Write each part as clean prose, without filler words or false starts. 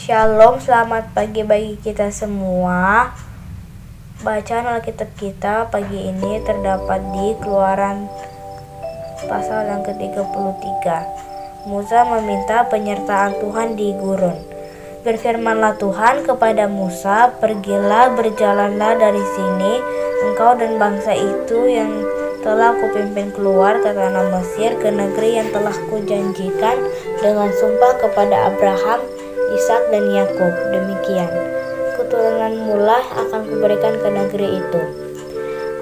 Shalom, selamat pagi bagi kita semua. Bacaan Alkitab kita pagi ini terdapat di Keluaran pasal yang ke-33. Musa meminta penyertaan Tuhan di gurun. Berfirmanlah Tuhan kepada Musa, "Pergilah, berjalanlah dari sini, engkau dan bangsa itu yang telah kupimpin keluar ke tanah Mesir, ke negeri yang telah kujanjikan dengan sumpah kepada Abraham, Ishak dan Yakub. Demikian, keturunanmu lah akan kuberikan ke negeri itu.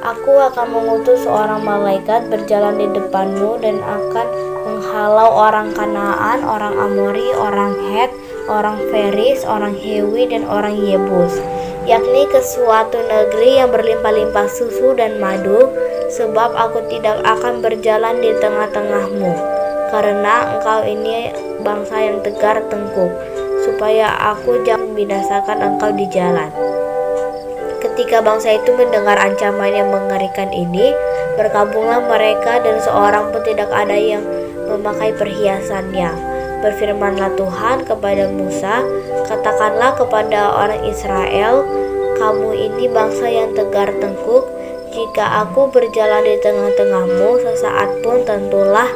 Aku akan mengutus seorang malaikat berjalan di depanmu dan akan menghalau orang Kanaan, orang Amori, orang Het, orang Feris, orang Hewi dan orang Yebus, yakni ke suatu negeri yang berlimpah-limpah susu dan madu, sebab aku tidak akan berjalan di tengah-tengahmu, karena engkau ini bangsa yang tegar tengkuk, supaya aku jangan membinasakan engkau di jalan." Ketika bangsa itu mendengar ancaman yang mengerikan ini, berkabunglah mereka dan seorang pun tidak ada yang memakai perhiasannya. Berfirmanlah Tuhan kepada Musa, "Katakanlah kepada orang Israel, kamu ini bangsa yang tegar tengkuk. Jika aku berjalan di tengah-tengahmu, sesaat pun tentulah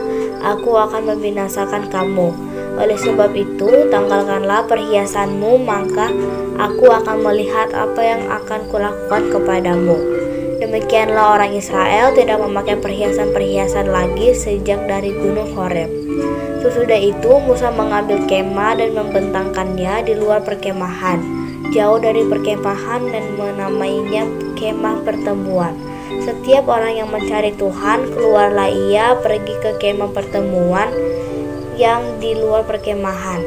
aku akan membinasakan kamu. Oleh sebab itu, tanggalkanlah perhiasanmu, maka aku akan melihat apa yang akan kulakukan kepadamu." Demikianlah orang Israel tidak memakai perhiasan-perhiasan lagi sejak dari gunung Horeb. Sesudah itu, Musa mengambil kemah dan membentangkannya di luar perkemahan, jauh dari perkemahan, dan menamainya kemah pertemuan. Setiap orang yang mencari Tuhan, keluarlah ia pergi ke kemah pertemuan yang di luar perkemahan.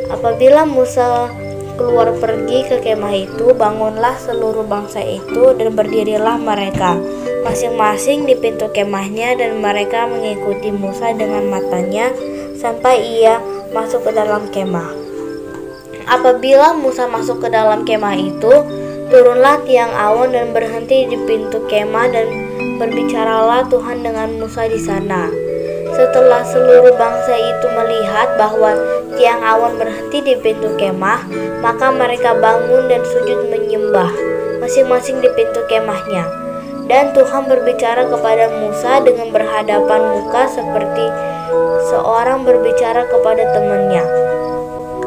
Apabila Musa keluar pergi ke kemah itu, bangunlah seluruh bangsa itu dan berdirilah mereka masing-masing di pintu kemahnya, dan mereka mengikuti Musa dengan matanya sampai ia masuk ke dalam kemah. Apabila Musa masuk ke dalam kemah itu, turunlah tiang awan dan berhenti di pintu kemah, dan berbicaralah Tuhan dengan Musa di sana. Setelah seluruh bangsa itu melihat bahwa tiang awan berhenti di pintu kemah, maka mereka bangun dan sujud menyembah masing-masing di pintu kemahnya. Dan Tuhan berbicara kepada Musa dengan berhadapan muka seperti seorang berbicara kepada temannya.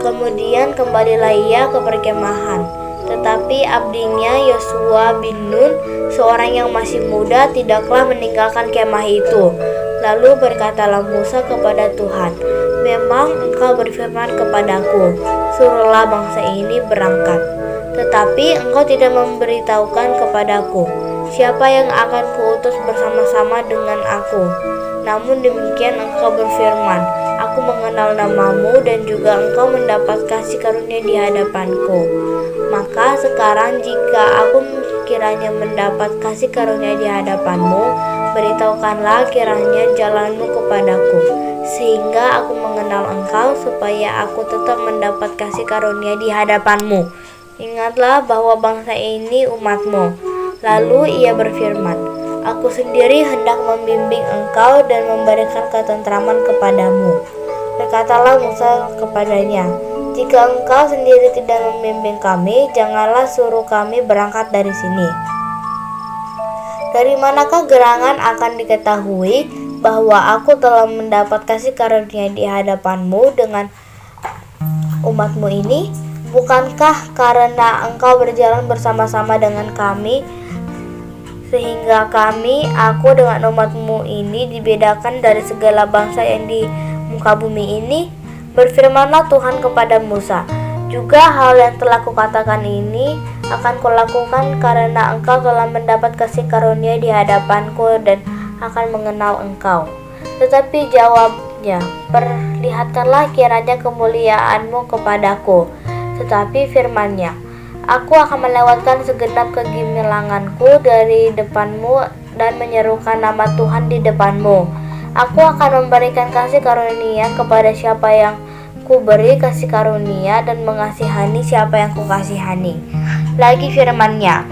Kemudian kembalilah ia ke perkemahan. Tetapi abdinya Yosua bin Nun, seorang yang masih muda, tidaklah meninggalkan kemah itu. Lalu berkatalah Musa kepada Tuhan, "Memang engkau berfirman kepadaku, suruhlah bangsa ini berangkat. Tetapi engkau tidak memberitahukan kepadaku siapa yang akan kuutus bersama-sama dengan aku. Namun demikian engkau berfirman, aku mengenal namamu dan juga engkau mendapat kasih karunia di hadapanku. Maka sekarang jika aku kiranya mendapat kasih karunia di hadapanmu, beritahukanlah kiranya jalanmu kepadaku, sehingga aku mengenal engkau, supaya aku tetap mendapat kasih karunia di hadapanmu. Ingatlah bahwa bangsa ini umatmu." Lalu ia berfirman, "Aku sendiri hendak membimbing engkau dan memberikan ketentraman kepadamu." Berkatalah Musa kepadanya, "Jika engkau sendiri tidak membimbing kami, janganlah suruh kami berangkat dari sini. Dari manakah gerangan akan diketahui bahwa aku telah mendapat kasih karunia di hadapanmu dengan umatmu ini? Bukankah karena engkau berjalan bersama-sama dengan kami, sehingga aku dengan umatmu ini dibedakan dari segala bangsa yang di muka bumi ini?" Berfirmanlah Tuhan kepada Musa, "Juga hal yang telah kukatakan ini akan kulakukan karena engkau telah mendapat kasih karunia di hadapanku dan akan mengenal engkau." Tetapi jawabnya, "Perlihatkanlah kiranya kemuliaanmu kepadaku." Tetapi firman-Nya, "Aku akan melewatkan segenap kegemilanganku dari depanmu dan menyerukan nama Tuhan di depanmu. Aku akan memberikan kasih karunia kepada siapa yang kuberi kasih karunia, dan mengasihani siapa yang kukasihani." Lagi firman-Nya,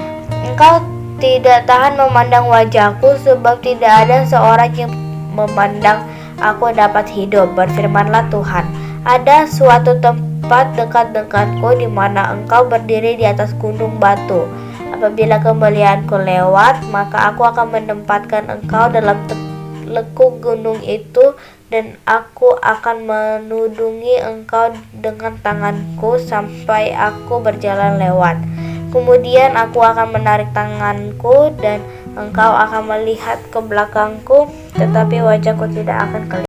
"Engkau tidak tahan memandang wajahku, sebab tidak ada seorang yang memandang aku dapat hidup." Berfirmanlah Tuhan, "Ada suatu tempat dekat-dekatku di mana engkau berdiri di atas gunung batu. Apabila kembalianku lewat, maka aku akan menempatkan engkau dalam lekuk gunung itu, dan aku akan menudungi engkau dengan tanganku sampai aku berjalan lewat. Kemudian aku akan menarik tanganku dan engkau akan melihat ke belakangku, tetapi wajahku tidak akan kelihatan.